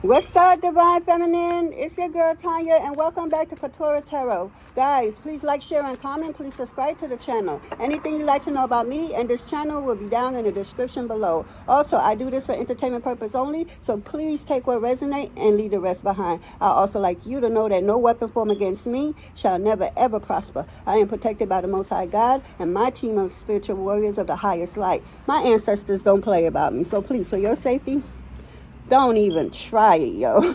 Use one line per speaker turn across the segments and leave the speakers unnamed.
What's up, Divine Feminine? It's your girl Tanya, and welcome back to Quetrah Tarot. Guys, please like, share, and comment. Please subscribe to the channel. Anything you'd like to know about me and this channel will be down in the description below. Also, I do this for entertainment purpose only, so please take what resonates and leave the rest behind. I also like you to know that no weapon formed against me shall never ever prosper. I am protected by the Most High God and my team of spiritual warriors of the highest light. My ancestors don't play about me, so please, for your safety, don't even try it, yo.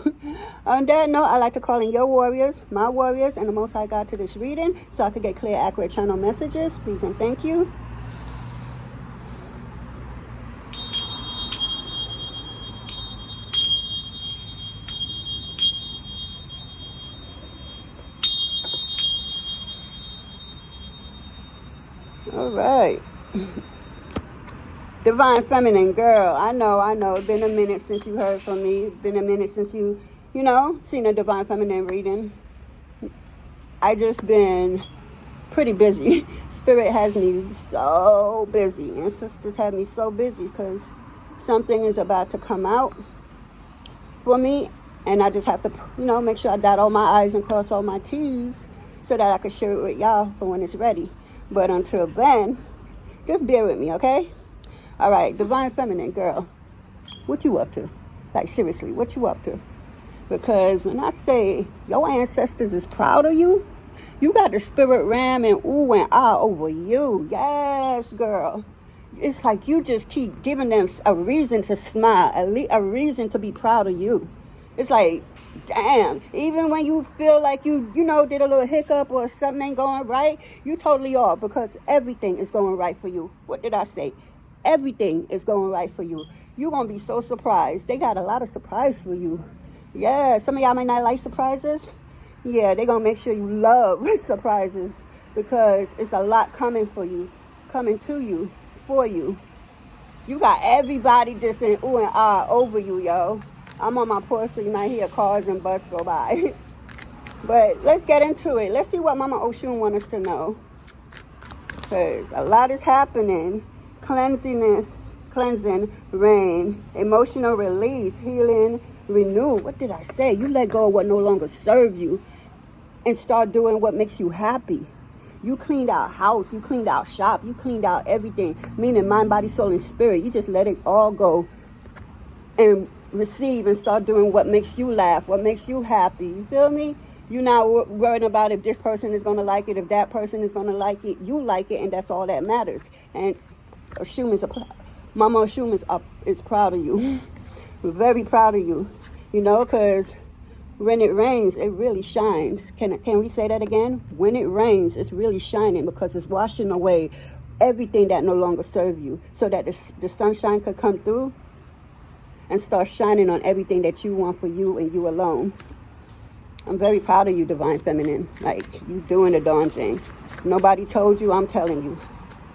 On that note, I like to call in your warriors, my warriors, and the Most High God to this reading so I could get clear, accurate channel messages. Please and thank you. All right. Divine Feminine, girl, I know. It's been a minute since you heard from me. It's been a minute since you seen a Divine Feminine reading. I just been pretty busy. Spirit has me so busy. Ancestors have me so busy because something is about to come out for me. And I just have to, make sure I dot all my I's and cross all my T's so that I can share it with y'all for when it's ready. But until then, just bear with me, okay? All right, Divine Feminine, girl, what you up to? Like, seriously, what you up to? Because when I say your ancestors is proud of you, you got the spirit ram and ooh and ah over you. Yes, girl. It's like you just keep giving them a reason to smile, a reason to be proud of you. It's like, damn, even when you feel like you did a little hiccup or something ain't going right, you totally are, because everything is going right for you. What did I say? Everything is going right for you. You're going to be so surprised. They got a lot of surprise for you. Yeah, some of y'all may not like surprises. Yeah, they're going to make sure you love surprises because it's a lot coming for you, coming to you, for you. You got everybody just in ooh and ah over you, yo. I'm on my porch, so you might hear cars and bus go by. But let's get into it. Let's see what Mama Oshun wants us to know. Because a lot is happening. Cleansing, rain, emotional release, healing, renew. What did I say? You let go of what no longer serves you and start doing what makes you happy. You cleaned out house, you cleaned out shop, you cleaned out everything, meaning mind, body, soul, and spirit. You just let it all go and receive and start doing what makes you laugh, what makes you happy. You feel me? You're not worrying about if this person is going to like it, if that person is going to like it. You like it, and that's all that matters. And Mama Oshun is proud of you. We're very proud of you, because when it rains, it really shines. Can we say that again? When it rains, it's really shining because it's washing away everything that no longer serves you so that the sunshine could come through and start shining on everything that you want for you and you alone. I'm very proud of you, Divine Feminine. Like, you doing the darn thing. Nobody told you, I'm telling you.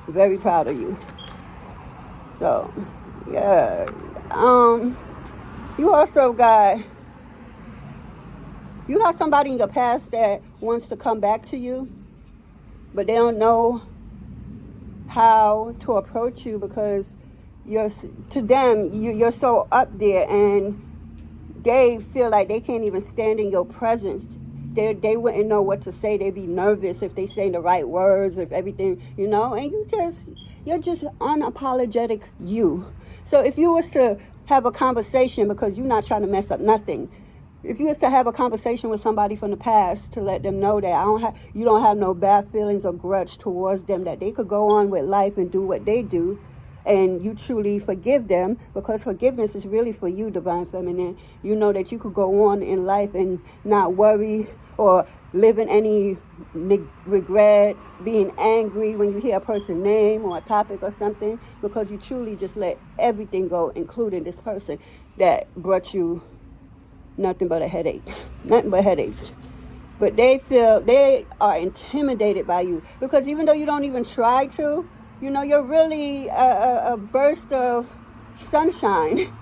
Very proud of you. So, yeah. You also got somebody in your past that wants to come back to you, but they don't know how to approach you because you're so up there, and they feel like they can't even stand in your presence. They wouldn't know what to say. They'd be nervous if they say the right words, if everything, and you're just unapologetic you. So if you was to have a conversation, because you're not trying to mess up nothing, if you was to have a conversation with somebody from the past to let them know that you don't have no bad feelings or grudge towards them, that they could go on with life and do what they do, and you truly forgive them, because forgiveness is really for you, Divine Feminine. You know that you could go on in life and not worry or live in any regret, being angry when you hear a person's name or a topic or something, because you truly just let everything go, including this person that brought you nothing but a headache, nothing but headaches. But they feel they are intimidated by you, because even though you don't even try to, you're really a burst of sunshine.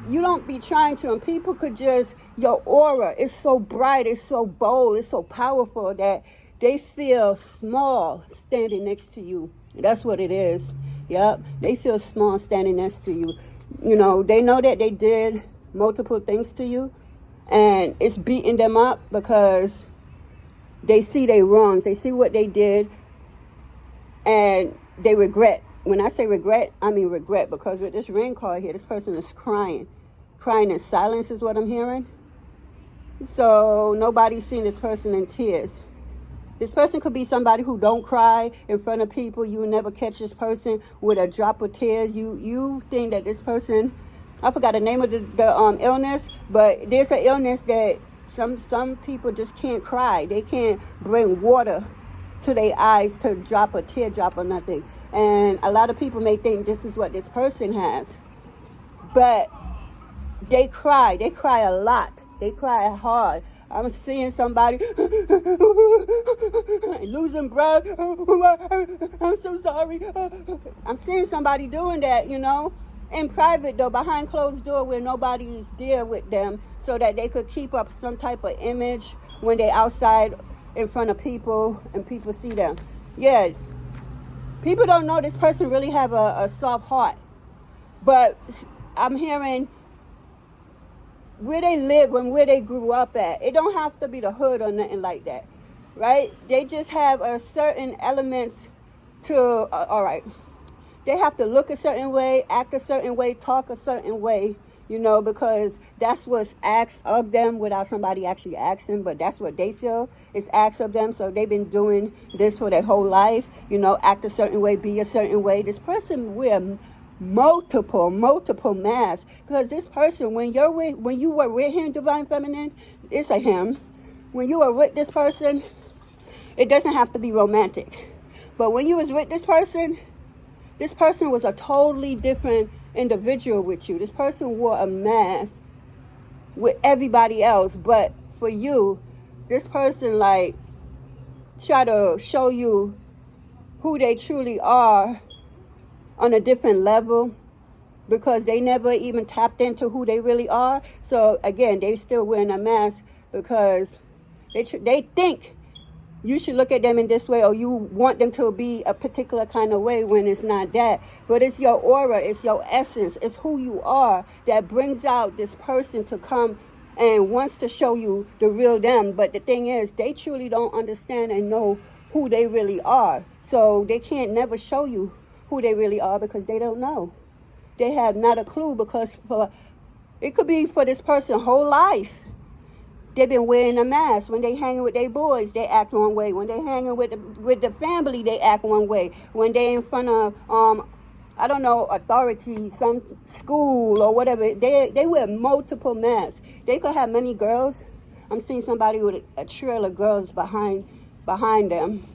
You don't be trying to, and people could just, your aura is so bright, it's so bold, it's so powerful that they feel small standing next to you. That's what it is. Yep, they feel small standing next to you. They know that they did multiple things to you, and it's beating them up because they see their wrongs. They see what they did, and they regret. When I say regret, I mean regret, because with this ring card here, this person is crying. Crying in silence is what I'm hearing. So nobody's seen this person in tears. This person could be somebody who don't cry in front of people. You will never catch this person with a drop of tears. You think that this person, I forgot the name of the illness, but there's an illness that some people just can't cry. They can't bring water to their eyes to drop a teardrop or nothing. And a lot of people may think this is what this person has. But they cry. They cry a lot. They cry hard. I'm seeing somebody losing breath. I'm so sorry. I'm seeing somebody doing that, you know, in private though, behind closed door where nobody is there with them, so that they could keep up some type of image when they're outside in front of people and people see them. Yeah, people don't know this person really have a soft heart. But I'm hearing where they live and where they grew up at. It don't have to be the hood or nothing like that, right? They just have a certain elements to, all right. They have to look a certain way, act a certain way, talk a certain way, you know, because that's what's asked of them without somebody actually asking, but that's what they feel is asked of them. So they've been doing this for their whole life, you know, act a certain way, be a certain way. This person wear multiple masks, because this person, when you were with him, Divine Feminine, it's a him. When you were with this person, it doesn't have to be romantic, but when you was with this person was a totally different individual with you. This person wore a mask with everybody else, but for you, this person like try to show you who they truly are on a different level, because they never even tapped into who they really are. So again, they still wearing a mask because they think you should look at them in this way, or you want them to be a particular kind of way, when it's not that. But it's your aura, it's your essence, it's who you are that brings out this person to come and wants to show you the real them. But the thing is, they truly don't understand and know who they really are. So they can't never show you who they really are, because they don't know. They have not a clue, because it could be for this person whole life. They've been wearing a mask. When they hanging with their boys, they act one way. When they hanging with the family, they act one way. When they in front of I don't know, authority, some school or whatever, they wear multiple masks. They could have many girls. I'm seeing somebody with a trail of girls behind him.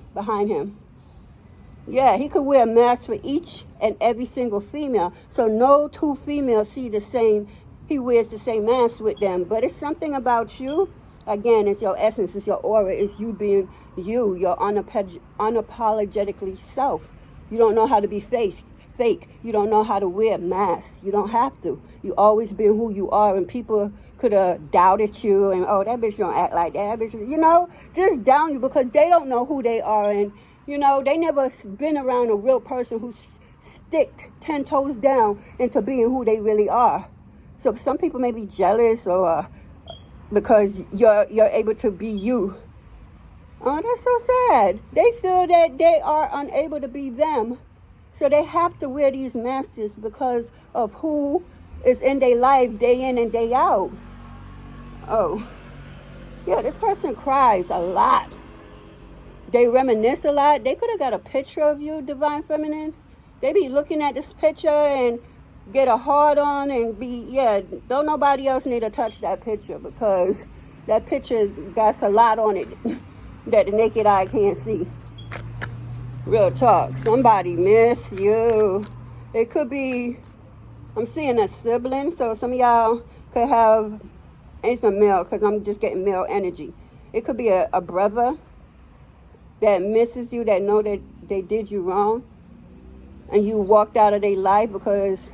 Yeah, he could wear a mask for each and every single female. So no two females see the same. He wears the same mask with them. But it's something about you. Again, it's your essence, it's your aura, it's you being you, your unapologetically self. You don't know how to be fake. You don't know how to wear masks. You don't have to. You always been who you are, and people could have doubted you and, oh, that bitch don't act like that. That bitch, you know, just down you, because they don't know who they are. And you know, they never been around a real person who stick 10 toes down into being who they really are. So some people may be jealous, or because you're able to be you. Oh, that's so sad. They feel that they are unable to be them. So they have to wear these masks because of who is in their life day in and day out. Oh, yeah, this person cries a lot. They reminisce a lot. They could have got a picture of you, Divine Feminine. They be looking at this picture and get a hard on and be, yeah, don't nobody else need to touch that picture, because that picture got a lot on it that the naked eye can't see. Real talk. Somebody miss you. It could be, I'm seeing a sibling, so some of y'all could have, ain't some male, because I'm just getting male energy. It could be a brother that misses you, that know that they did you wrong, and you walked out of their life because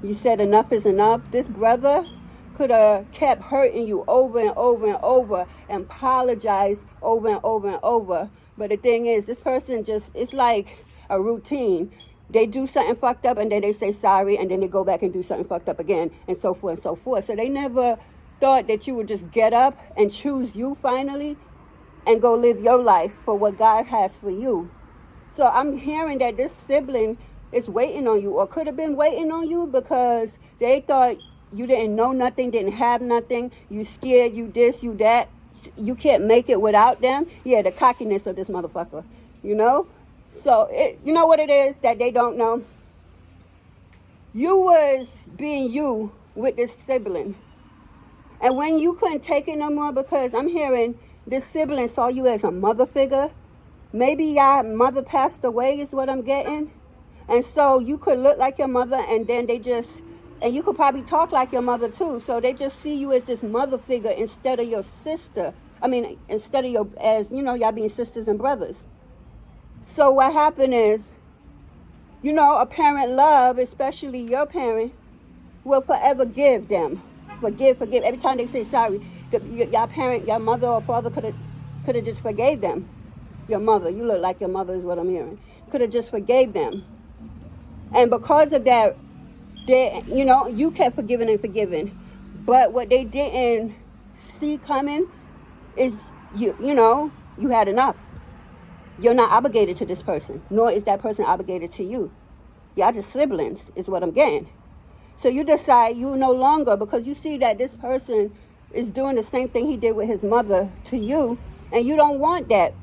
you said enough is enough. This brother could have kept hurting you over and over and over and apologized over and over and over. But the thing is, this person just, it's like a routine. They do something fucked up and then they say sorry and then they go back and do something fucked up again and so forth and so forth. So they never thought that you would just get up and choose you finally and go live your life for what God has for you. So I'm hearing that this sibling is waiting on you, or could have been waiting on you, because they thought you didn't know nothing, didn't have nothing, you scared, you this, you that, you can't make it without them. Yeah, the cockiness of this motherfucker, you know? So, you know what it is that they don't know? You was being you with this sibling. And when you couldn't take it no more, because I'm hearing this sibling saw you as a mother figure. Maybe your mother passed away is what I'm getting. And so you could look like your mother, and then and you could probably talk like your mother too. So they just see you as this mother figure instead of your sister. I mean, instead of y'all being sisters and brothers. So what happened is, a parent love, especially your parent, will forever give them. Forgive. Every time they say sorry, your parent, your mother or father could have just forgave them. Your mother, you look like your mother is what I'm hearing. Could have just forgave them. And because of that, you kept forgiving and forgiving. But what they didn't see coming is, you had enough. You're not obligated to this person, nor is that person obligated to you. Y'all just siblings is what I'm getting. So you decide you no longer, because you see that this person is doing the same thing he did with his mother to you, and you don't want that.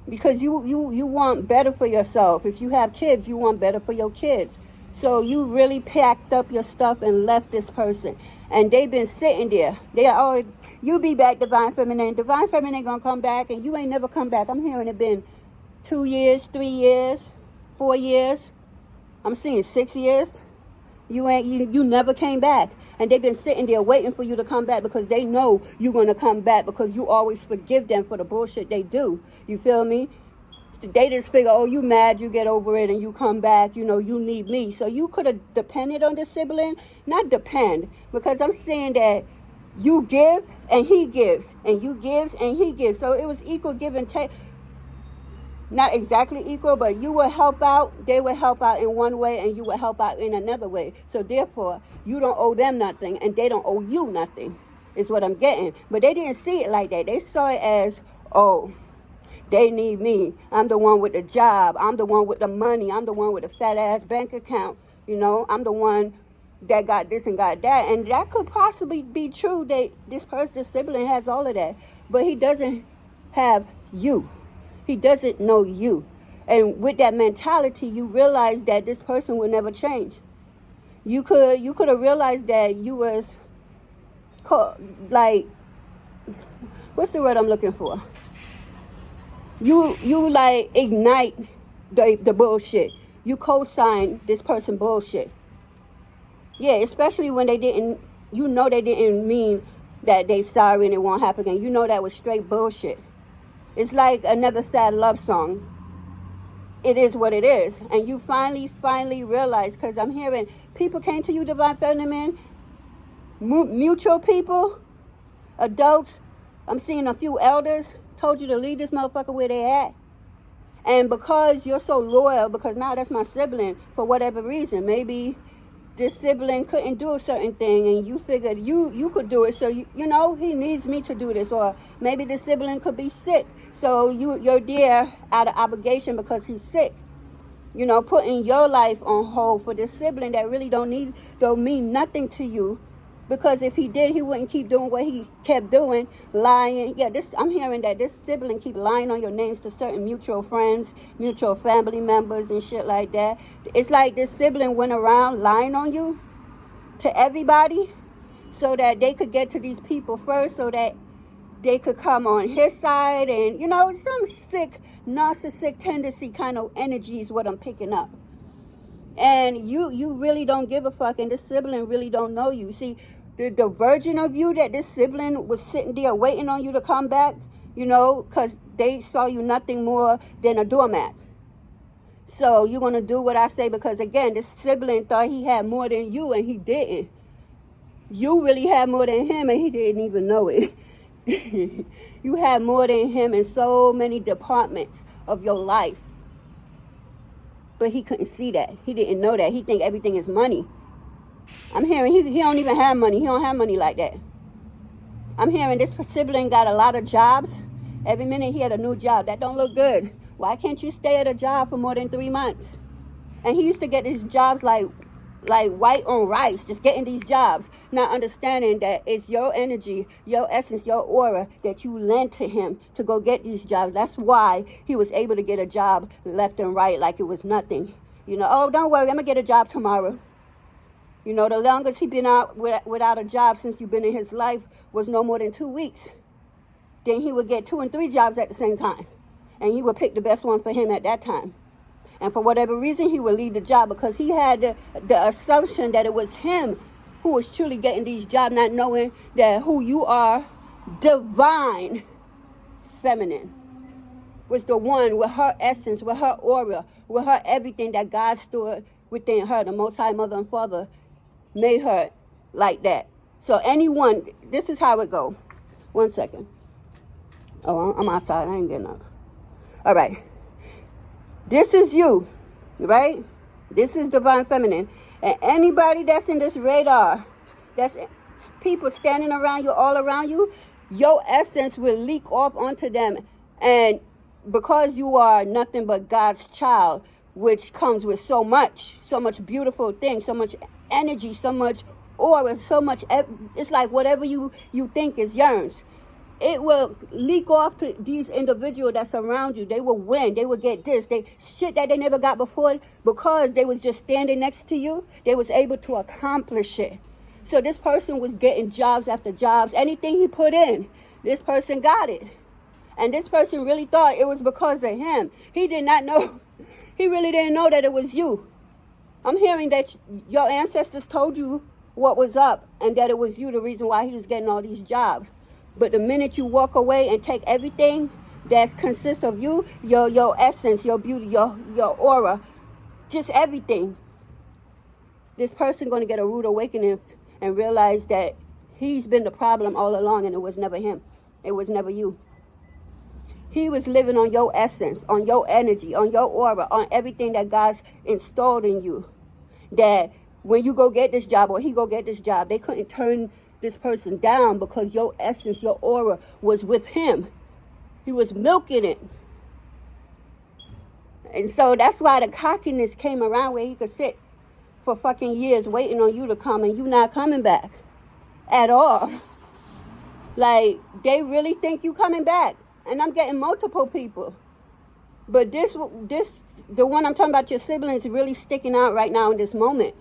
Because you want better for yourself. If you have kids, you want better for your kids. So you really packed up your stuff and left this person. And they've been sitting there. They are, you be back, Divine Feminine. Divine Feminine gonna come back, and you ain't never come back. I'm hearing it been 2 years, 3 years, 4 years. I'm seeing 6 years. You never came back. And they've been sitting there waiting for you to come back, because they know you're going to come back, because you always forgive them for the bullshit they do. You feel me? They just figure, oh, you mad, you get over it, and you come back, you need me. So you could have depended on the sibling. Not depend, because I'm saying that you give and he gives, and you gives and he gives. So it was equal give and take. Not exactly equal, but you will help out, they will help out in one way, and you will help out in another way. So therefore, you don't owe them nothing, and they don't owe you nothing, is what I'm getting. But they didn't see it like that. They saw it as, oh, they need me. I'm the one with the job. I'm the one with the money. I'm the one with the fat-ass bank account. I'm the one that got this and got that. And that could possibly be true, that this sibling has all of that. But he doesn't have you. He doesn't know you. And with that mentality, you realize that this person will never change. You could have realized that you was like, what's the word I'm looking for? You like ignite the bullshit. You co-sign this person bullshit. Yeah, especially when they didn't mean that they sorry and it won't happen again. That was straight bullshit. It's like another sad love song. It is what it is. And you finally realize, because I'm hearing people came to you, Divine Feminine, mutual people, adults. I'm seeing a few elders told you to leave this motherfucker where they at. And because you're so loyal, because now that's my sibling, for whatever reason, maybe this sibling couldn't do a certain thing, and you figured you could do it, so he needs me to do this. Or maybe the sibling could be sick, so you're there out of obligation because he's sick. Putting your life on hold for this sibling that really don't mean nothing to you, because if he did, he wouldn't keep doing what he kept doing, lying. Yeah, I'm hearing that this sibling keep lying on your names to certain mutual friends, mutual family members, and shit like that. It's like this sibling went around lying on you to everybody, so that they could get to these people first, so that they could come on his side, and some sick narcissistic tendency kind of energy is what I'm picking up. And you really don't give a fuck, and this sibling really don't know you. See, the version of you that this sibling was sitting there waiting on you to come back, because they saw you nothing more than a doormat. So you're going to do what I say, because again, this sibling thought he had more than you, and he didn't. You really had more than him, and he didn't even know it. You had more than him in so many departments of your life. But he couldn't see that. He didn't know that. He think everything is money. I'm hearing he don't even have money. He don't have money like that. I'm hearing this sibling got a lot of jobs. Every minute he had a new job. That don't look good. Why can't you stay at a job for more than 3 months? And he used to get these jobs like white on rice, just getting these jobs, not understanding that it's your energy, your essence, your aura that you lent to him to go get these jobs. That's why he was able to get a job left and right like it was nothing. You know, oh, don't worry, I'm going to get a job tomorrow. You know, the longest he been out without a job since you've been in his life was no more than 2 weeks. Then he would get 2 and 3 jobs at the same time. And he would pick the best one for him at that time. And for whatever reason, he would leave the job because he had the assumption that it was him who was truly getting these jobs, not knowing that who you are, divine feminine, was the one with her essence, with her aura, with her everything that God stored within her. The Most High Mother and Father made her like that. So anyone, this is how it go. 1 second. Oh, I'm outside. I ain't getting up. All right. This is you, right? This is divine feminine. And anybody that's in this radar, that's people standing around you, all around you, your essence will leak off onto them. And because you are nothing but God's child, which comes with so much beautiful things, so much energy, so much aura, so much, it's like whatever you think is yours. It will leak off to these individuals that surround you. They will win. They will get this. Shit that they never got before because they was just standing next to you. They was able to accomplish it. So this person was getting jobs after jobs. Anything he put in, this person got it. And this person really thought it was because of him. He did not know. He really didn't know that it was you. I'm hearing that your ancestors told you what was up and that it was you the reason why he was getting all these jobs. But the minute you walk away and take everything that consists of you, your essence, your beauty, your aura, just everything, this person going to get a rude awakening and realize that he's been the problem all along and it was never him. It was never you. He was living on your essence, on your energy, on your aura, on everything that God's installed in you. That when you go get this job or he go get this job, they couldn't turn this person down because your essence, your aura was with him. He was milking it. And so that's why the cockiness came around where he could sit for fucking years waiting on you to come and you not coming back at all. Like, they really think you coming back. And I'm getting multiple people. But this, the one I'm talking about, your siblings, really sticking out right now in this moment.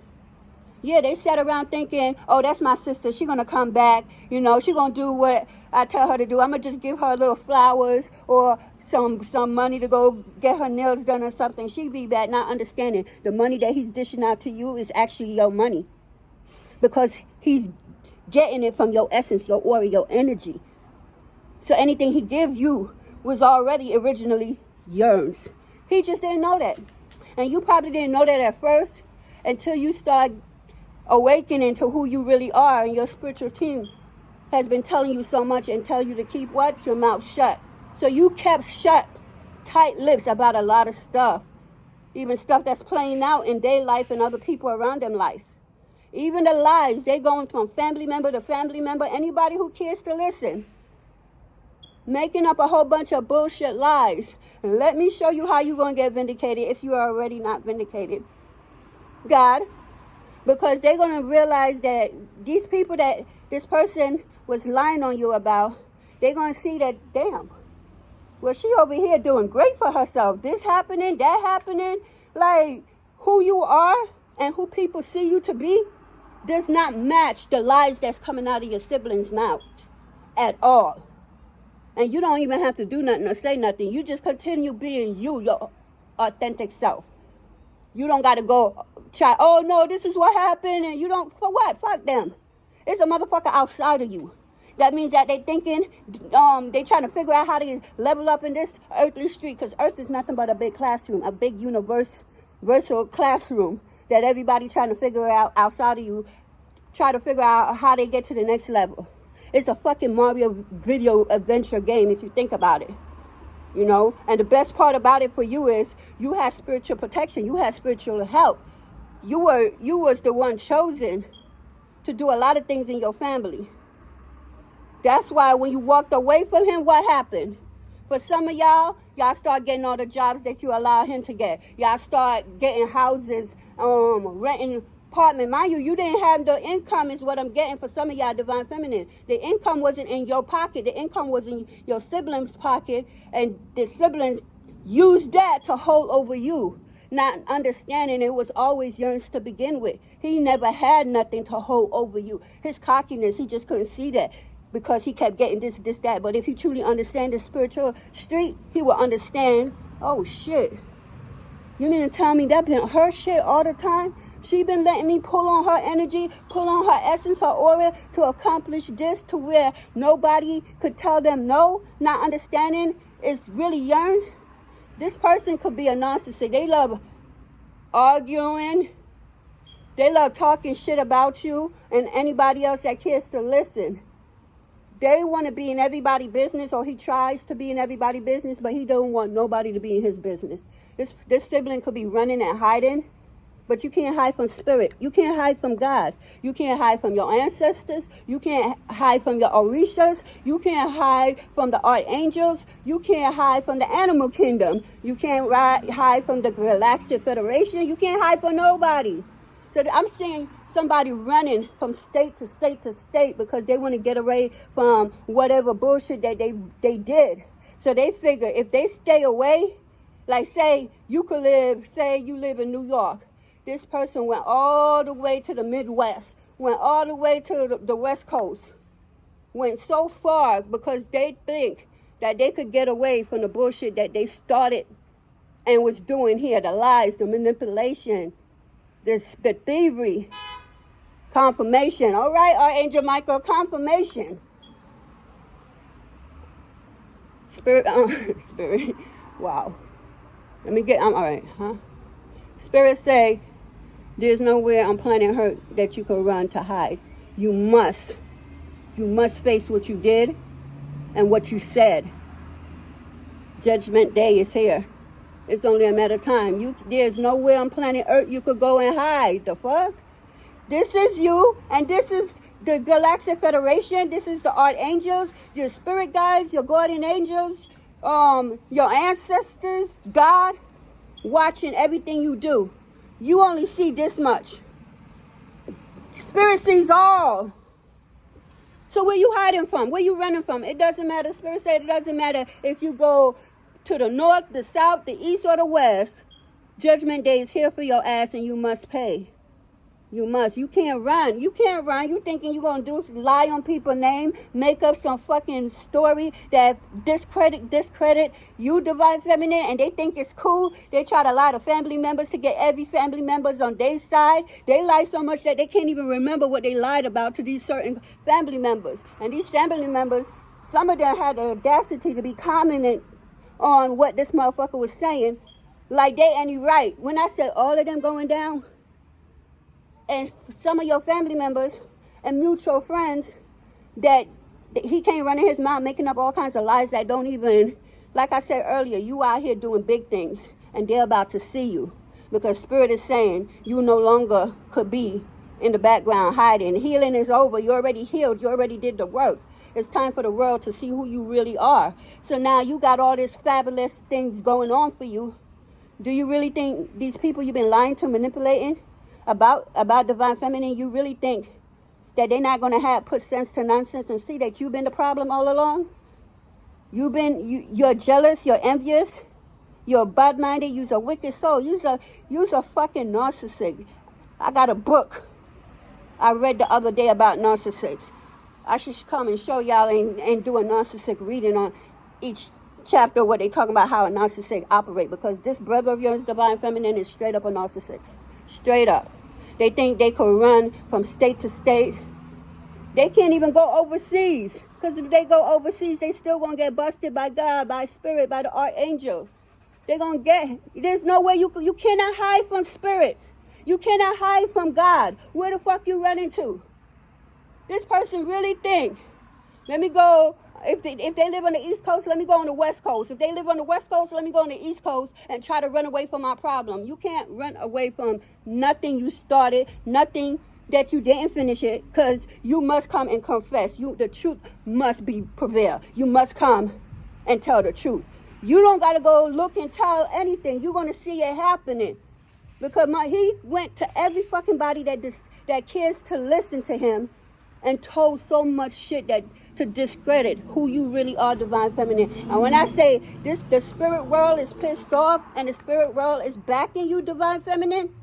Yeah, they sat around thinking, oh, that's my sister. She's going to come back. You know, she's going to do what I tell her to do. I'm going to just give her little flowers or some money to go get her nails done or something. She'd be back, not understanding the money that he's dishing out to you is actually your money. Because he's getting it from your essence, your aura, your energy. So anything he gives you was already originally yours. He just didn't know that. And you probably didn't know that at first until you start awakening to who you really are, and your spiritual team has been telling you so much and tell you to keep what? Your mouth shut. So you kept shut, tight lips about a lot of stuff. Even stuff that's playing out in their life and other people around them life. Even the lies, they going from family member to family member, anybody who cares to listen. Making up a whole bunch of bullshit lies. And let me show you how you're going to get vindicated if you are already not vindicated. God. Because they're going to realize that these people that this person was lying on you about, they're going to see that, damn, well, she over here doing great for herself. This happening, that happening. Like, who you are and who people see you to be does not match the lies that's coming out of your siblings' mouth at all. And you don't even have to do nothing or say nothing. You just continue being you, your authentic self. You don't got to go try, oh, no, this is what happened. And you don't, for what? Fuck them. It's a motherfucker outside of you. That means that they thinking, they trying to figure out how to level up in this earthly street. Because earth is nothing but a big classroom, a big universal classroom that everybody trying to figure out outside of you, try to figure out how they get to the next level. It's a fucking Mario video adventure game if you think about it. You know, and the best part about it for you is you have spiritual protection. You have spiritual help. You was the one chosen to do a lot of things in your family. That's why when you walked away from him, what happened? For some of y'all start getting all the jobs that you allow him to get. Y'all start getting houses, renting apartment. Mind you, you didn't have the income is what I'm getting for some of y'all divine feminine. The income wasn't in your pocket. The income was in your siblings' pocket, and the siblings used that to hold over you. Not understanding it was always yours to begin with. He never had nothing to hold over you. His cockiness, he just couldn't see that because he kept getting this, that. But if he truly understand the spiritual street, he will understand, oh shit, you mean to tell me that been her shit all the time? She been letting me pull on her energy, pull on her essence, her aura to accomplish this to where nobody could tell them no, not understanding it's really yearns. This person could be a narcissist. They love arguing. They love talking shit about you and anybody else that cares to listen. They want to be in everybody's business, or he tries to be in everybody's business, but he don't want nobody to be in his business. This sibling could be running and hiding, but you can't hide from spirit. You can't hide from God. You can't hide from your ancestors. You can't hide from your orishas. You can't hide from the archangels. You can't hide from the animal kingdom. You can't hide from the Galactic Federation. You can't hide from nobody. So I'm seeing somebody running from state to state to state because they want to get away from whatever bullshit that they did. So they figure if they stay away, like say you live in New York. This person went all the way to the Midwest, went all the way to the West Coast, went so far because they think that they could get away from the bullshit that they started and was doing here, the lies, the manipulation, the thievery. Confirmation. All right, Archangel Michael, confirmation. Spirit. Wow. I'm all right, huh? Spirit say, there's nowhere on planet Earth that you can run to hide. You must face what you did and what you said. Judgment Day is here. It's only a matter of time. There's nowhere on planet Earth you could go and hide. The fuck? This is you, and this is the Galactic Federation. This is the archangels, your spirit guides, your guardian angels, your ancestors, God, watching everything you do. You only see this much. Spirit sees all. So where you hiding from? Where you running from? It doesn't matter. Spirit said it doesn't matter if you go to the north, the south, the east, or the west. Judgment Day is here for your ass, and you must pay. You must. You can't run. You can't run. You thinking you're going to do lie on people's name, make up some fucking story that discredit you, divine feminine, and they think it's cool. They try to lie to family members to get every family members on their side. They lie so much that they can't even remember what they lied about to these certain family members. And these family members, some of them had the audacity to be commenting on what this motherfucker was saying like they any right. When I said all of them going down, and some of your family members and mutual friends that he can't run in his mouth making up all kinds of lies that don't even, like I said earlier, you out here doing big things and they're about to see you because Spirit is saying you no longer could be in the background hiding. Healing is over. You already healed. You already did the work. It's time for the world to see who you really are. So now you got all these fabulous things going on for you. Do you really think these people you've been lying to, manipulating about divine feminine, you really think that they're not going to put sense to nonsense and see that you've been the problem all along? You're jealous, you're envious, you're bad-minded, you're a wicked soul, you're a fucking narcissist. I got a book I read the other day about narcissists. I should come and show y'all and do a narcissist reading on each chapter where they talking about how a narcissist operate, because this brother of yours, divine feminine, is straight up a narcissist. Straight up. They think they could run from state to state. They can't even go overseas. Because if they go overseas, they still going to get busted by God, by Spirit, by the archangel. They're going to get, there's no way you cannot hide from spirits. You cannot hide from God. Where the fuck you running to? This person really think, let me go if they live on the East Coast, let me go on the West Coast. If they live on the West Coast, let me go on the East Coast and try to run away from my problem. You can't run away from nothing you started, nothing that you didn't finish it, because you must come and confess. The truth must be prevail. You must come and tell the truth. You don't got to go look and tell anything. You're going to see it happening. Because he went to every fucking body that cares to listen to him and told so much shit that to discredit who you really are, divine feminine. And when I say this, the spirit world is pissed off and the spirit world is backing you, divine feminine,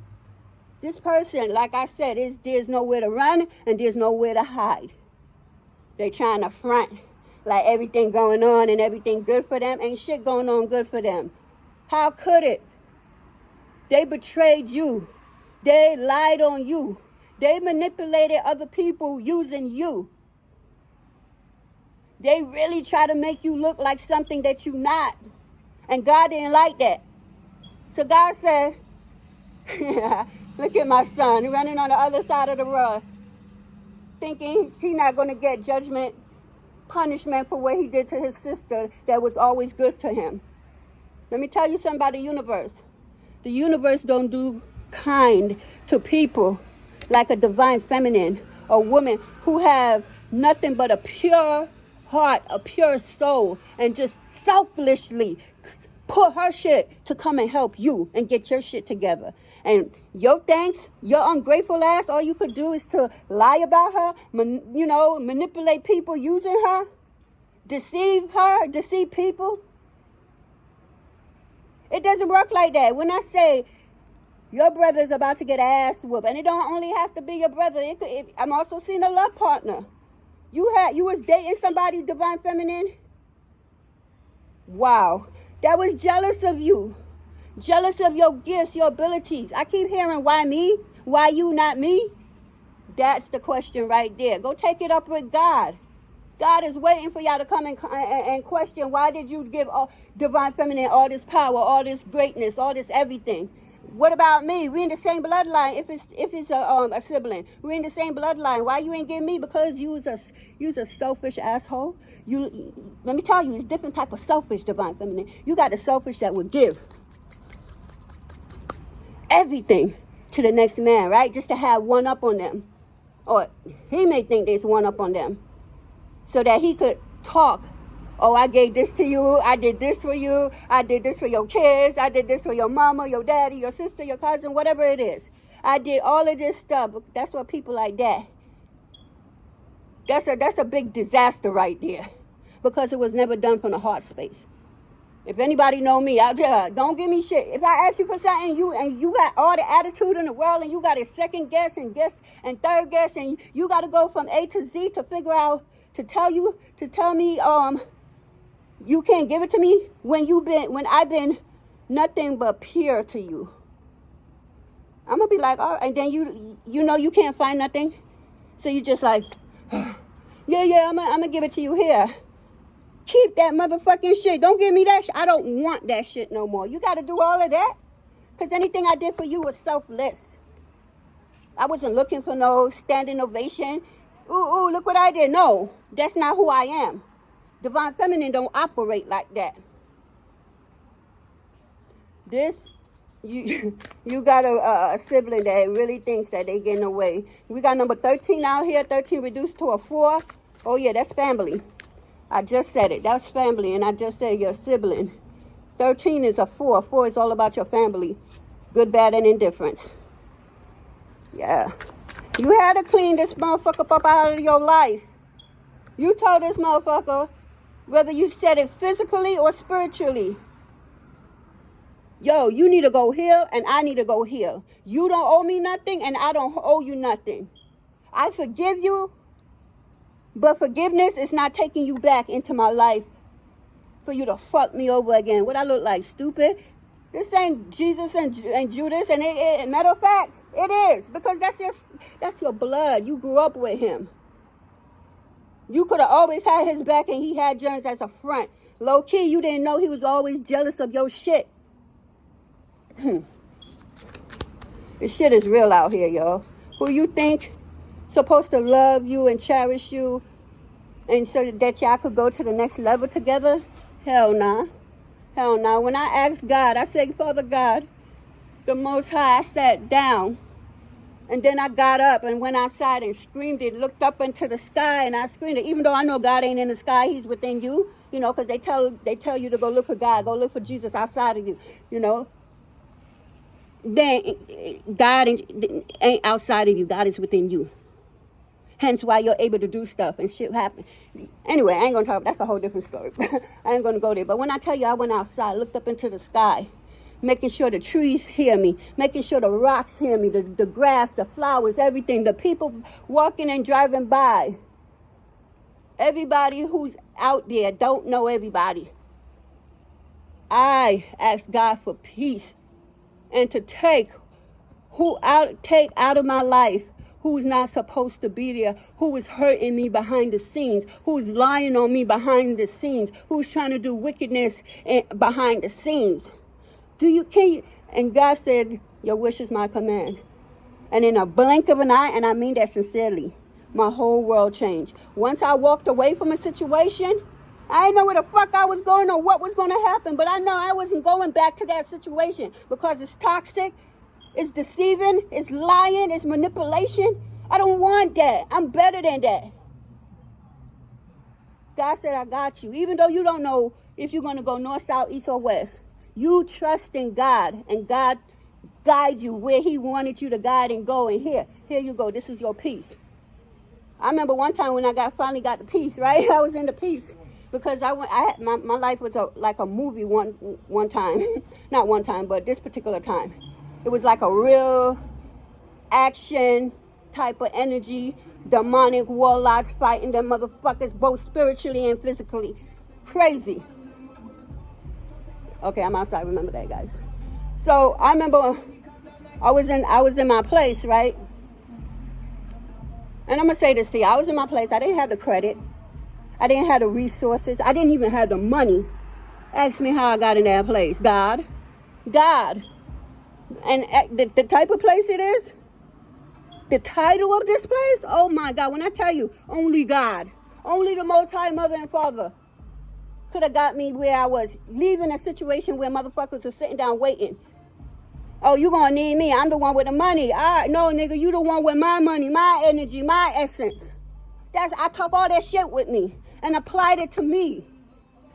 this person, like I said, there's nowhere to run and there's nowhere to hide. They're trying to front like everything going on and everything good for them. Ain't shit going on good for them. How could it? They betrayed you. They lied on you. They manipulated other people using you. They really try to make you look like something that you're not. And God didn't like that. So God said, look at my son running on the other side of the road, thinking he's not going to get judgment, punishment for what he did to his sister that was always good to him. Let me tell you something about the universe. The universe don't do kind to people like a divine feminine, a woman who have nothing but a pure heart, a pure soul, and just selfishly put her shit to come and help you and get your shit together. And your thanks, your ungrateful ass, all you could do is to lie about her, manipulate people using her, deceive people. It doesn't work like that. When I say your brother's about to get ass whooped, and it don't only have to be your brother. I'm also seeing a love partner. You was dating somebody, divine feminine. Wow, that was jealous of you, jealous of your gifts, your abilities. I keep hearing, why me? Why you, not me? That's the question right there. Go take it up with God. God is waiting for y'all to come and question, why did you give divine feminine all this power, all this greatness, all this everything? What about me? We in the same bloodline. If it's a sibling, we in the same bloodline. Why you ain't give me? Because you was a selfish asshole. Let me tell you, it's different type of selfish, divine feminine. You got the selfish that would give everything to the next man, right? Just to have one up on them, or he may think there's one up on them, so that he could talk. Oh, I gave this to you. I did this for you. I did this for your kids. I did this for your mama, your daddy, your sister, your cousin, whatever it is. I did all of this stuff. That's what people like that. That's a big disaster right there, because it was never done from the heart space. If anybody know me, don't give me shit. If I ask you for something, you got all the attitude in the world, and you got a second guess and third guess, and you got to go from A to Z to figure out, to tell me you can't give it to me when I've been nothing but pure to you. I'm gonna be like, all right, and then you can't find nothing, so you just like, yeah, I'm gonna give it to you here. Keep that motherfucking shit. Don't give me that shit. I don't want that shit no more. You got to do all of that, because anything I did for you was selfless. I wasn't looking for no standing ovation. Ooh, look what I did. No, that's not who I am. Divine feminine don't operate like that. You got a sibling that really thinks that they getting away. We got number 13 out here. 13 reduced to a 4. Oh yeah, that's family. I just said it. That's family, and I just said your sibling. 13 is a 4. 4 is all about your family. Good, bad, and indifference. Yeah. You had to clean this motherfucker up out of your life. You told this motherfucker, whether you said it physically or spiritually, yo, you need to go heal and I need to go heal. You don't owe me nothing and I don't owe you nothing. I forgive you, but forgiveness is not taking you back into my life for you to fuck me over again. What I look like, stupid? This ain't Jesus and Judas, and matter of fact, it is, because that's your blood. You grew up with him. You could have always had his back and he had yours as a front. Low key, you didn't know he was always jealous of your shit. This shit is real out here, y'all. Who you think supposed to love you and cherish you And so that y'all could go to the next level together? Hell nah. Hell nah. When I asked God, I said, Father God, the Most High, I sat down. And then I got up and went outside and screamed it, looked up into the sky, and I screamed it. Even though I know God ain't in the sky, he's within you, you know, because they tell you to go look for God, go look for Jesus outside of you, you know. Then God ain't outside of you. God is within you. Hence why you're able to do stuff and shit happen. Anyway, I ain't going to talk. That's a whole different story. I ain't going to go there. But when I tell you I went outside, looked up into the sky, making sure the trees hear me, making sure the rocks hear me, the grass, the flowers, everything, the people walking and driving by. Everybody who's out there don't know everybody. I ask God for peace and to take out of my life who's not supposed to be there, who is hurting me behind the scenes, who's lying on me behind the scenes, who's trying to do wickedness behind the scenes. And God said, your wish is my command. And in a blink of an eye, and I mean that sincerely, my whole world changed. Once I walked away from a situation, I didn't know where the fuck I was going or what was going to happen, but I know I wasn't going back to that situation because it's toxic, it's deceiving, it's lying, it's manipulation. I don't want that. I'm better than that. God said, I got you. Even though you don't know if you're going to go north, south, east, or west, you trust in God, and God guide you where he wanted you to guide and go. And here you go. This is your peace. I remember one time when I finally got the peace, right? I was in the peace because my life was like a movie one time. Not one time, but this particular time. It was like a real action type of energy, demonic warlocks fighting them motherfuckers both spiritually and physically. Crazy. Okay, I'm outside. Remember that, guys. So I remember I was in my place, right? And I'm gonna say this to you. I was in my place. I didn't have the credit. I didn't have the resources. I didn't even have the money. Ask me how I got in that place. God. And the type of place it is, the title of this place, oh my God, when I tell you, only God, only the Most High Mother and Father could have got me where I was, leaving a situation where motherfuckers were sitting down waiting. Oh, you gonna need me, I'm the one with the money. No, nigga, you the one with my money, my energy, my essence. I took all that shit with me and applied it to me.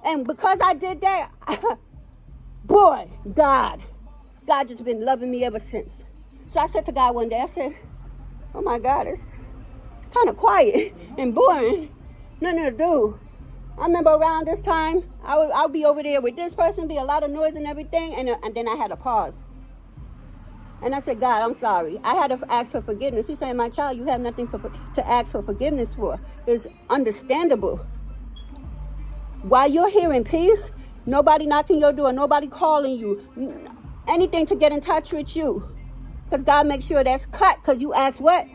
And because I did that, boy, God just been loving me ever since. So I said to God one day, I said, oh my God, it's kind of quiet and boring. Nothing to do. I remember around this time, I'll be over there with this person, be a lot of noise and everything, and then I had to pause. And I said, God, I'm sorry. I had to ask for forgiveness. He said, my child, you have nothing to ask for forgiveness for. It's understandable. While you're here in peace, nobody knocking your door, nobody calling you, anything to get in touch with you. Because God makes sure that's cut. Because you asked what?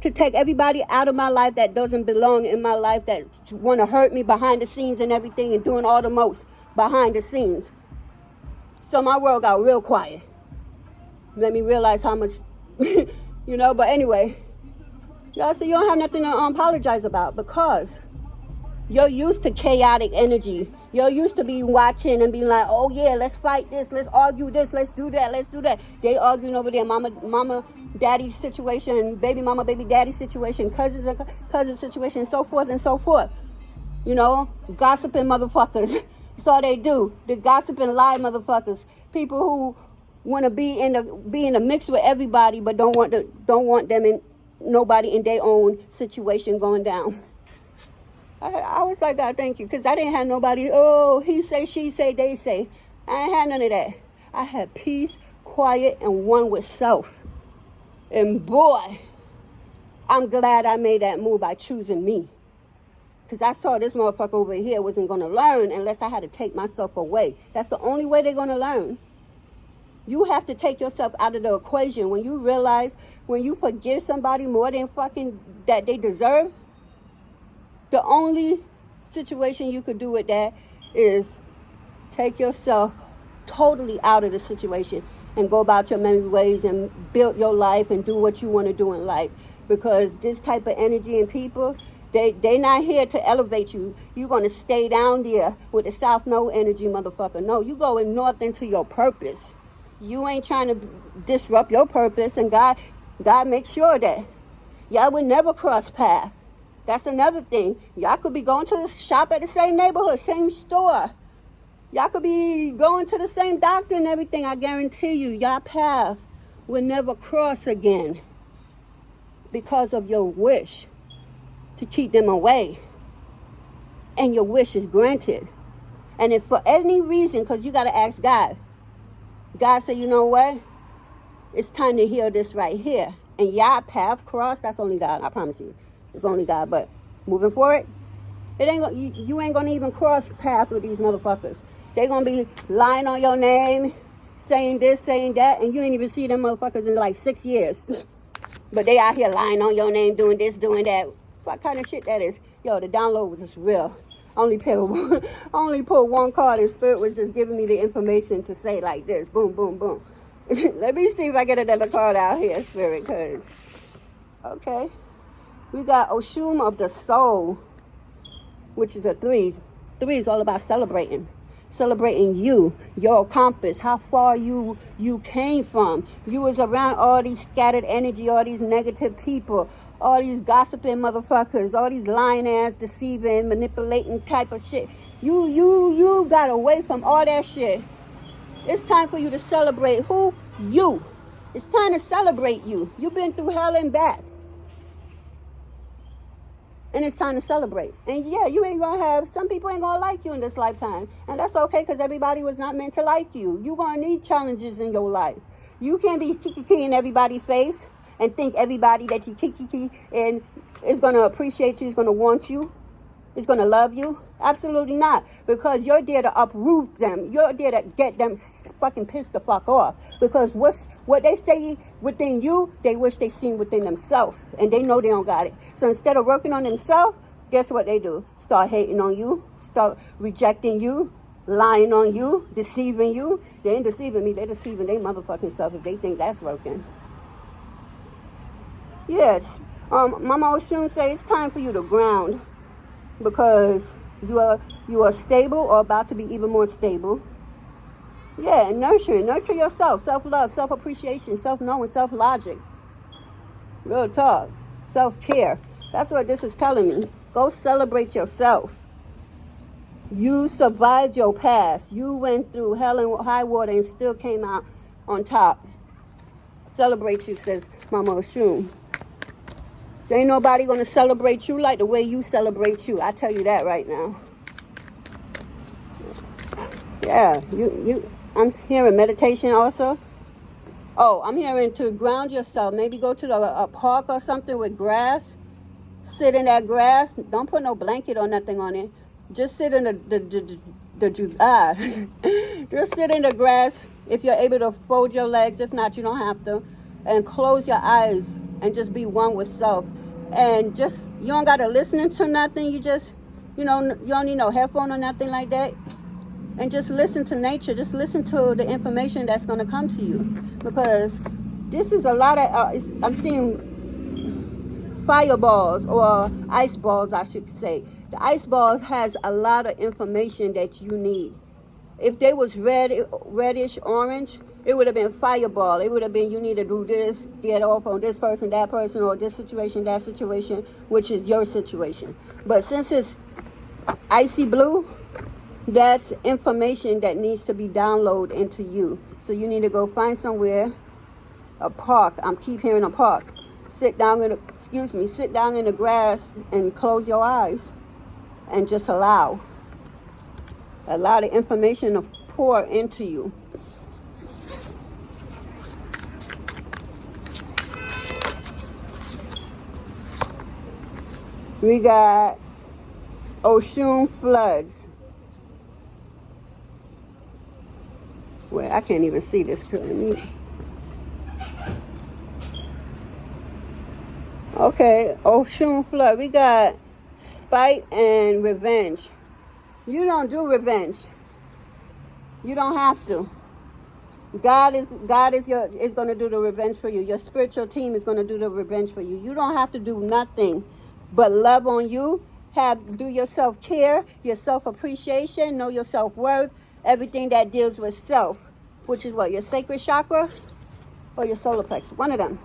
To take everybody out of my life that doesn't belong in my life, that want to hurt me behind the scenes and everything, and doing all the most behind the scenes. So my world got real quiet. Made me realize how much, but anyway. Y'all see, you don't have nothing to apologize about because you're used to chaotic energy. You're used to be watching and being like, oh yeah, let's fight this, let's argue this, let's do that. They arguing over there, mama, daddy situation, baby mama, baby daddy situation, cousin situation, so forth and so forth. Gossiping motherfuckers. That's all they do. The gossiping lie motherfuckers. People who want to be in the mix with everybody, but don't want them in nobody in their own situation going down. I was like, God, thank you, because I didn't have nobody, he say, she say, they say. I ain't had none of that. I had peace, quiet, and one with self. And boy, I'm glad I made that move by choosing me. Because I saw this motherfucker over here wasn't going to learn unless I had to take myself away. That's the only way they're going to learn. You have to take yourself out of the equation. When you realize, when you forgive somebody more than fucking that they deserve, the only situation you could do with that is take yourself totally out of the situation and go about your many ways and build your life and do what you want to do in life. Because this type of energy in people, They not here to elevate you. You're going to stay down there with the South Node energy, motherfucker. No, you going north into your purpose. You ain't trying to disrupt your purpose. And God makes sure that y'all will never cross paths. That's another thing. Y'all could be going to the shop at the same neighborhood, same store. Y'all could be going to the same doctor and everything. I guarantee you, y'all path will never cross again because of your wish to keep them away. And your wish is granted. And if for any reason, because you got to ask God, God said, you know what? It's time to heal this right here. And y'all path cross, that's only God, I promise you. It's only God. But moving forward, it ain't gonna, you ain't going to even cross path with these motherfuckers. They're going to be lying on your name, saying this, saying that, and you ain't even see them motherfuckers in like 6 years. But they out here lying on your name, doing this, doing that. What kind of shit that is? Yo, the download was just real. Only pulled one card, and Spirit was just giving me the information to say like this. Boom, boom, boom. Let me see if I get another card out here, Spirit, because... Okay. We got Oshun of the Soul, which is a 3. 3 is all about celebrating. Celebrating you, your compass, how far you came from. You was around all these scattered energy, all these negative people, all these gossiping motherfuckers, all these lying ass, deceiving, manipulating type of shit. You got away from all that shit. It's time for you to celebrate who? You. It's time to celebrate you. You've been through hell and back. And it's time to celebrate. And yeah, you ain't gonna have, some people ain't gonna like you in this lifetime. And that's okay, because everybody was not meant to like you. You're gonna need challenges in your life. You can't be kiki in everybody's face and think everybody that you kiki and is gonna appreciate you, is gonna want you, is gonna love you. Absolutely not. Because you're there to uproot them. You're there to get them fucking pissed the fuck off. Because what they say within you, they wish they seen within themselves. And they know they don't got it. So instead of working on themselves, guess what they do? Start hating on you. Start rejecting you. Lying on you. Deceiving you. They ain't deceiving me. They're deceiving their motherfucking self if they think that's working. Yes. Mama Oshun say it's time for you to ground. Because you are stable or about to be even more stable. Yeah, and nurturing. Nurture yourself. Self-love, self-appreciation, self-knowing, self-logic. Real talk. Self-care. That's what this is telling me. Go celebrate yourself. You survived your past. You went through hell and high water and still came out on top. Celebrate you, says Mama Oshun. There ain't nobody going to celebrate you like the way you celebrate you. I tell you that right now. Yeah, I'm hearing meditation also. Oh, I'm hearing to ground yourself. Maybe go to a park or something with grass. Sit in that grass. Don't put no blanket or nothing on it. Just sit in just sit in the grass. If you're able to fold your legs, if not, you don't have to. And close your eyes and just be one with self. And just, you don't got to listen to nothing. You just, you don't need no headphone or nothing like that. And just listen to nature. Just listen to the information that's going to come to you. Because this is a lot of, I'm seeing fireballs or ice balls, I should say. The ice balls has a lot of information that you need. If they was reddish orange, it would have been fireball. It would have been, you need to do this, get off on this person, that person, or this situation, that situation, which is your situation. But since it's icy blue, that's information that needs to be downloaded into you. So you need to go find somewhere, a park. I keep hearing a park. Sit down in the grass and close your eyes and just allow the information to pour into you. We got Oshun floods. Well, I can't even see this clearly. Okay, Oshun flood. We got spite and revenge. You don't do revenge. You don't have to. God is going to do the revenge for you. Your spiritual team is going to do the revenge for you. You don't have to do nothing but love on you. Do your self-care, your self-appreciation, know your self-worth, everything that deals with self, which is what, your sacral chakra or your solar plexus, one of them.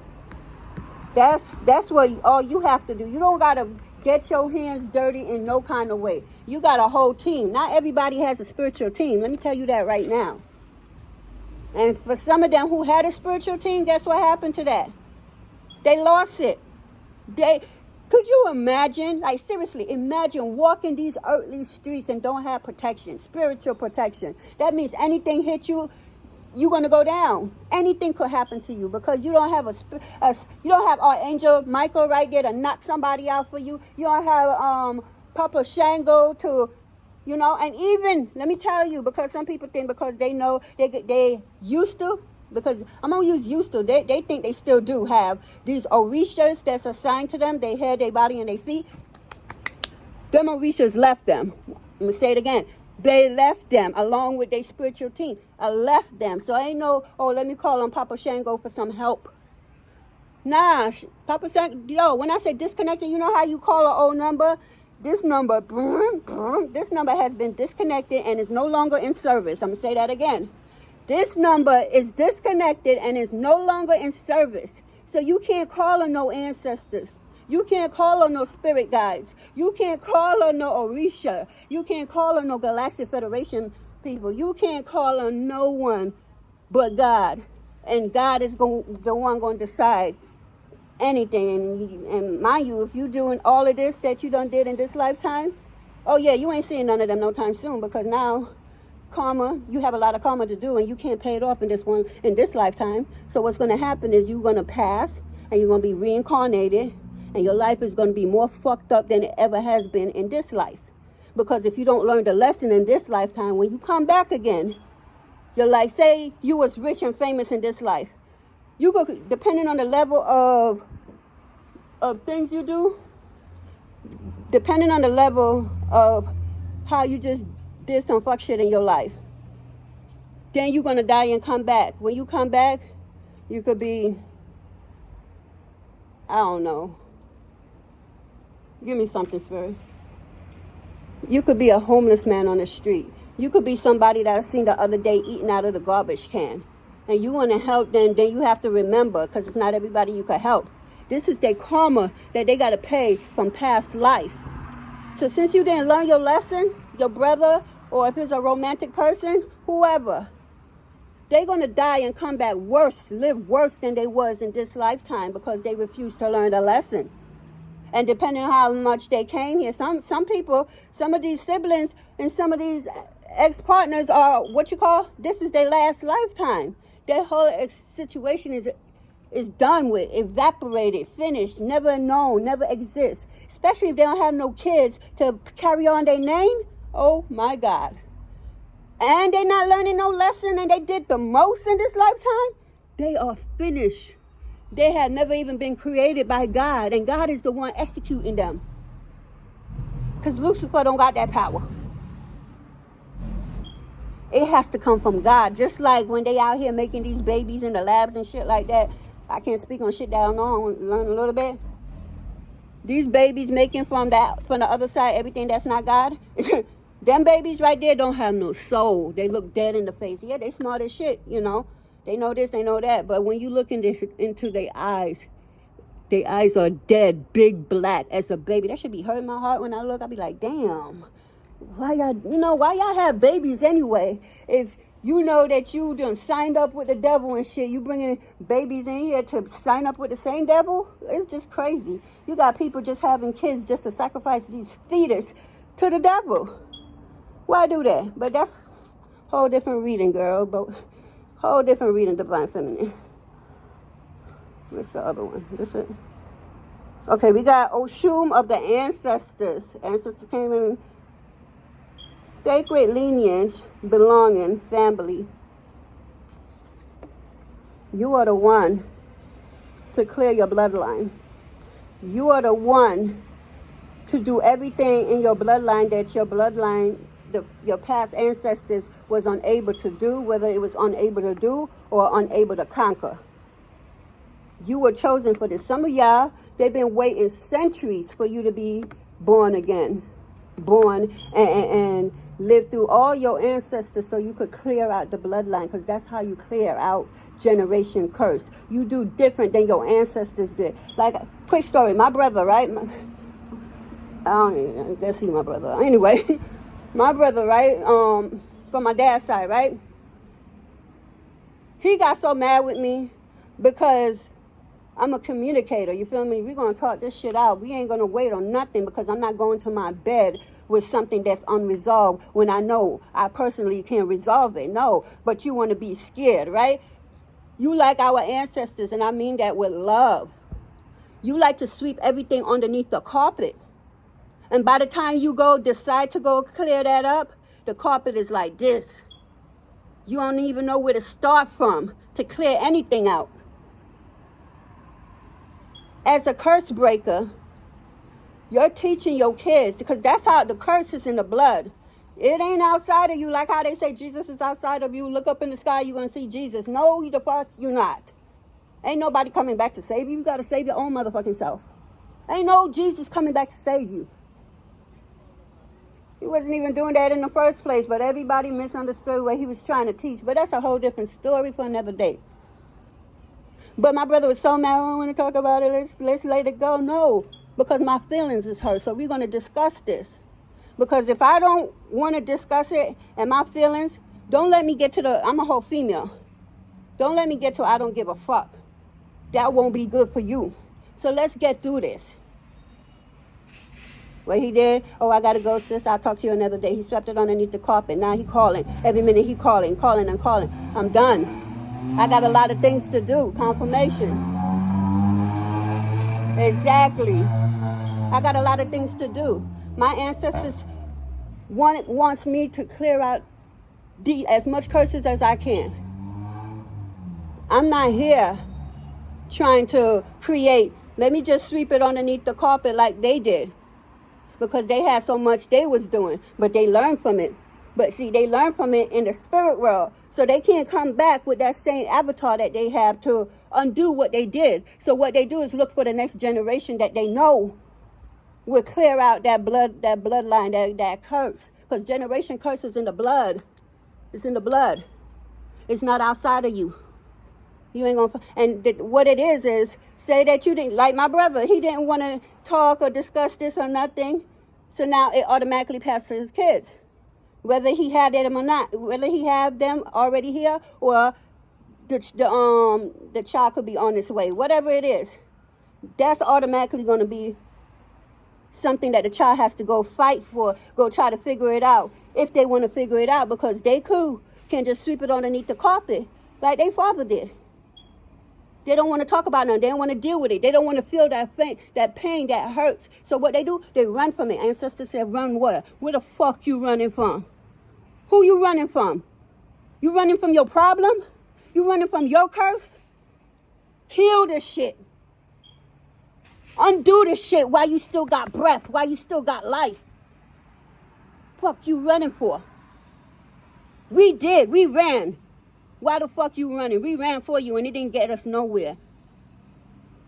That's what all you have to do. You don't got to get your hands dirty in no kind of way. You got a whole team. Not everybody has a spiritual team. Let me tell you that right now. And for some of them who had a spiritual team, guess what happened to that? They lost it. Could you imagine, like seriously, imagine walking these earthly streets and don't have protection, spiritual protection. That means anything hit you, you're going to go down. Anything could happen to you because you don't have you don't have Archangel Michael right there to knock somebody out for you. You don't have Papa Shango to, you know, and even, let me tell you, because some people think because they know they used to, because I'm going to use used to, they think they still do have these orishas that's assigned to them, their head, their body, and their feet. Them orishas left them. I'm going to say it again. They left them along with their spiritual team. I left them. So I ain't no, oh, let me call on Papa Shango for some help. Nah, Papa Shango, when I say disconnected, you know how you call an old number? This number, this number has been disconnected and is no longer in service. I'm going to say that again. This number is disconnected and is no longer in service. So you can't call on no ancestors. You can't call on no spirit guides. You can't call on no Orisha. You can't call on no Galactic Federation people. You can't call on no one but God. And God is the one going to decide anything. And mind you, if you're doing all of this that you done did in this lifetime, oh yeah, you ain't seeing none of them no time soon, because now karma, you have a lot of karma to do and you can't pay it off in this lifetime. So what's going to happen is you're going to pass and you're going to be reincarnated, and your life is going to be more fucked up than it ever has been in this life. Because if you don't learn the lesson in this lifetime, when you come back again, your life, say you was rich and famous in this life, you go, depending on the level of things you do, depending on the level of how you just did some fuck shit in your life, then you're going to die and come back. When you come back, you could be, I don't know. Give me something, Spirit. You could be a homeless man on the street. You could be somebody that I seen the other day eating out of the garbage can. And you want to help them, then you have to remember, because it's not everybody you could help. This is their karma that they got to pay from past life. So since you didn't learn your lesson, your brother, or if it's a romantic person, whoever, they're going to die and come back worse, live worse than they was in this lifetime because they refused to learn the lesson. And depending on how much they came here, some people, some of these siblings and some of these ex-partners are what you call, this is their last lifetime. Their whole situation is done with, evaporated, finished, never known, never exists. Especially if they don't have no kids to carry on their name. Oh my God. And they're not learning no lesson and they did the most in this lifetime. They are finished. They had never even been created by God, and God is the one executing them. Because Lucifer don't got that power. It has to come from God. Just like when they out here making these babies in the labs and shit like that. I can't speak on shit that I don't know. I want to learn a little bit. These babies making from the other side everything that's not God. Them babies right there don't have no soul. They look dead in the face. Yeah, they smart as shit, you know. They know this, they know that. But when you look into their eyes are dead, big, black as a baby. That should be hurting my heart when I look. I'll be like, damn. Why y'all have babies anyway? If you know that you done signed up with the devil and shit, you bringing babies in here to sign up with the same devil? It's just crazy. You got people just having kids just to sacrifice these fetus to the devil. Why do that? But that's a whole different reading, girl. But whole different reading, Divine Feminine. What's the other one? This it? Okay, we got Oshun of the ancestors. Ancestors came in. Sacred lineage, belonging, family. You are the one to clear your bloodline. You are the one to do everything in your bloodline that your bloodline, your past ancestors was unable to do, whether it was unable to do or unable to conquer. You were chosen for this. Some of y'all, they've been waiting centuries for you to be born again. Born and live through all your ancestors so you could clear out the bloodline, because that's how you clear out generation curse. You do different than your ancestors did. Like, quick story, my brother, right? I guess he's my brother. Anyway, my brother, right? From my dad's side, right? He got so mad with me because I'm a communicator, you feel me? We're going to talk this shit out. We ain't going to wait on nothing, because I'm not going to my bed with something that's unresolved when I know I personally can't resolve it. No, but you want to be scared, right? You like our ancestors, and I mean that with love. You like to sweep everything underneath the carpet. And by the time you decide to go clear that up, the carpet is like this. You don't even know where to start from to clear anything out. As a curse breaker, you're teaching your kids, because that's how the curse is in the blood. It ain't outside of you, like how they say Jesus is outside of you. Look up in the sky, you're going to see Jesus. No, the fuck, you're not. Ain't nobody coming back to save you. You got to save your own motherfucking self. Ain't no Jesus coming back to save you. He wasn't even doing that in the first place, but everybody misunderstood what he was trying to teach. But that's a whole different story for another day. But my brother was so mad, I don't want to talk about it. Let's let it go. No, because my feelings is hurt. So we're going to discuss this. Because if I don't want to discuss it and my feelings, don't let me get to I'm a whole female. Don't let me get to I don't give a fuck. That won't be good for you. So let's get through this. What he did, oh, I got to go, sis. I'll talk to you another day. He swept it underneath the carpet. Now he calling. Every minute he calling. I'm done. I got a lot of things to do. Confirmation. Exactly. I got a lot of things to do. My ancestors wants me to clear out as much curses as I can. I'm not here trying to create, let me just sweep it underneath the carpet like they did. Because they had so much they was doing. But they learned from it. But see, they learned from it in the spirit world. So they can't come back with that same avatar that they have to undo what they did. So what they do is look for the next generation that they know will clear out that bloodline, that curse. Because generation curse is in the blood. It's in the blood. It's not outside of you. You ain't gonna. And what it is say that you didn't, like my brother, he didn't want to talk or discuss this or nothing. So now it automatically passes to his kids. Whether he had them or not, whether he had them already here or the child could be on its way, whatever it is, that's automatically going to be something that the child has to go fight for, go try to figure it out, if they want to figure it out, because they can just sweep it underneath the carpet like their father did. They don't want to talk about it. They don't want to deal with it. They don't want to feel that pain that hurts. So what they do, they run from it. Ancestors said, run where? Where the fuck you running from? Who you running from? You running from your problem? You running from your curse? Heal this shit. Undo this shit while you still got breath, while you still got life. Fuck you running for? We ran. Why the fuck you running? We ran for you and it didn't get us nowhere.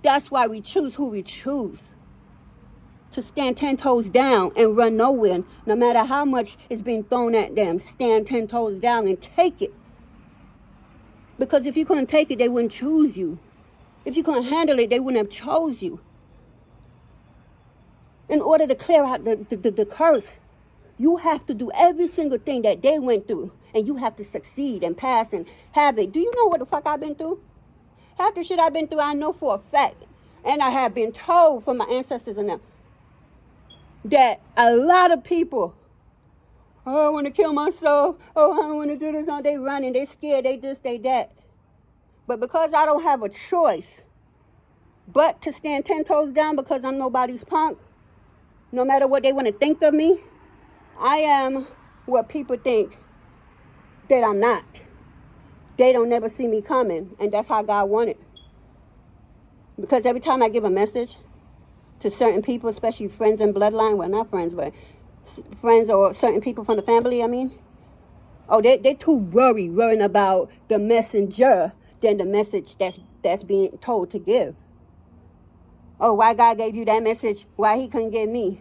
That's why we choose who we choose. To stand 10 toes down and run nowhere, no matter how much is being thrown at them. Stand 10 toes down and take it. Because if you couldn't take it, they wouldn't choose you. If you couldn't handle it, they wouldn't have chose you. In order to clear out the curse, you have to do every single thing that they went through. And you have to succeed and pass and have it. Do you know what the fuck I've been through? Half the shit I've been through, I know for a fact. And I have been told from my ancestors and them that a lot of people, oh, I want to kill myself. Oh, I don't want to do this. Oh, they running. They scared. They this, they that. But because I don't have a choice but to stand 10 toes down because I'm nobody's punk, no matter what they want to think of me, I am what people think that I'm not. They don't never see me coming. And that's how God wanted. Because every time I give a message to certain people, especially friends and bloodline, well, not friends, but friends or certain people from the family, I mean, oh, they're too worrying about the messenger than the message that that's being told to give. Oh, why God gave you that message? Why he couldn't give me?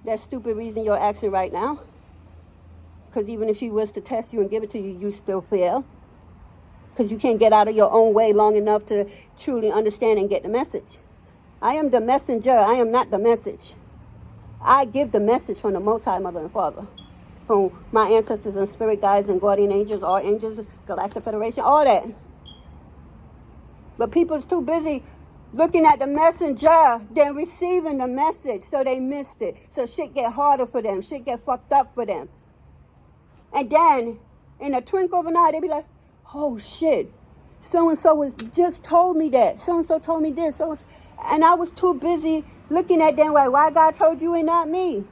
That stupid reason you're asking right now. Because even if he was to test you and give it to you, you still fail. Because you can't get out of your own way long enough to truly understand and get the message. I am the messenger. I am not the message. I give the message from the Most High Mother and Father. From my ancestors and spirit guides and guardian angels, archangels, Galactic Federation, all that. But people's too busy looking at the messenger than receiving the message, so they missed it. So shit get harder for them. Shit get fucked up for them. And then, in a twinkle of an eye, they be like, oh shit, so-and-so was just told me that. So-and-so told me this. And I was too busy looking at them like, why God told you and not me?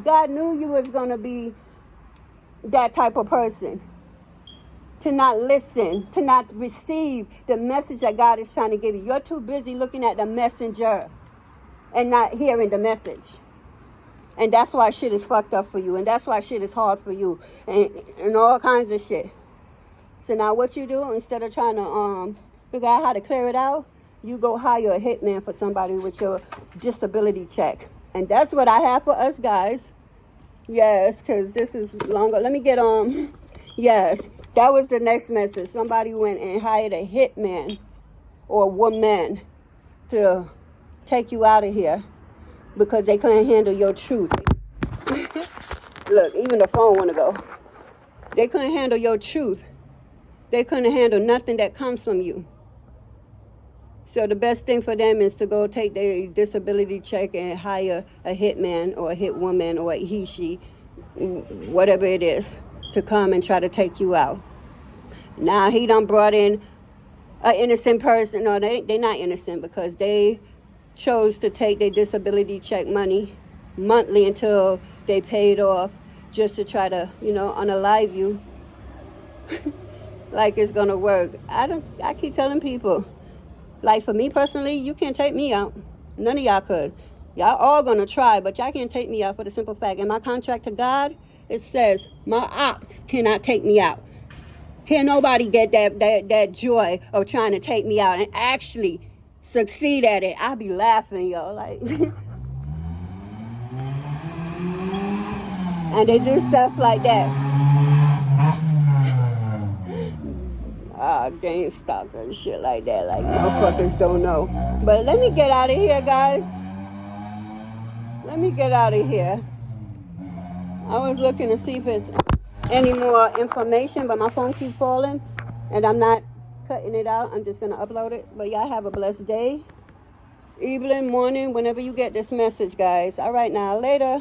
God knew you was going to be that type of person. To not listen, to not receive the message that God is trying to give you. You're too busy looking at the messenger and not hearing the message. And that's why shit is fucked up for you. And that's why shit is hard for you. And all kinds of shit. So now what you do, instead of trying to figure out how to clear it out, you go hire a hitman for somebody with your disability check. And that's what I have for us guys. Yes, because this is longer. Let me get on. Yes, that was the next message. Somebody went and hired a hitman or woman to take you out of here because they couldn't handle your truth. Look, even the phone want to go. They couldn't handle your truth. They couldn't handle nothing that comes from you. So the best thing for them is to go take their disability check and hire a hitman or a hit woman or a he, she, whatever it is, to come and try to take you out. Now he done brought in an innocent person. No, they're not innocent because they chose to take their disability check money monthly until they paid off just to try to, unalive you. Like it's gonna work. I keep telling people, like for me personally, you can't take me out. None of y'all could. Y'all all gonna try, but y'all can't take me out for the simple fact. In my contract to God, it says my ops cannot take me out. Can't nobody get that joy of trying to take me out and actually succeed at it. I be laughing, yo, like. And they do stuff like that. GameStop and shit like that. Like, motherfuckers don't know. But let me get out of here, guys. Let me get out of here. I was looking to see if it's any more information, but my phone keeps falling. And I'm not cutting it out. I'm just going to upload it. But y'all have a blessed day, evening, morning, whenever you get this message, guys. All right, now, later.